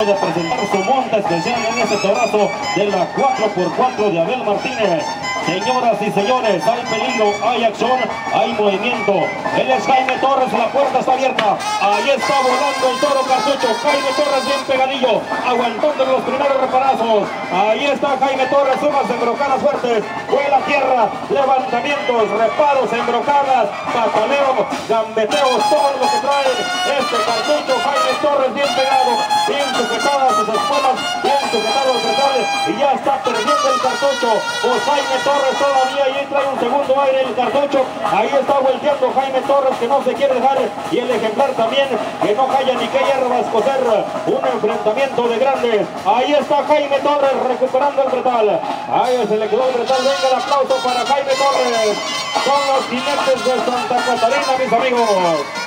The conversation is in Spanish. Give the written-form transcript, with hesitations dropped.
de presentar su monta especial en este torazo de la 4x4 de Abel Martínez. Señoras y señores, hay peligro, hay acción, hay movimiento. Él es Jaime Torres, la puerta está abierta. Ahí está volando el toro cartucho. Jaime Torres bien pegadillo, aguantando los primeros reparazos. Ahí está Jaime Torres, unas embrocadas fuertes. Vuela a tierra, levantamientos, reparos, embrocadas, pataleo, gambeteos, todo lo que trae este cartucho. Jaime Torres bien pegado, bien sujetadas sus espuelas, bien sujetado el pretal, y ya está perdiendo el cartucho. Pues Jaime Torres todavía, y trae un segundo aire el cartucho. Ahí está volteando Jaime Torres, que no se quiere dejar, y el ejemplar también, que no calla ni que hierba escocer. Un enfrentamiento de grandes. Ahí está Jaime Torres recuperando el pretal. Ahí se le quedó el pretal. Venga el aplauso para Jaime Torres. Son los jinetes de Santa Catarina, mis amigos.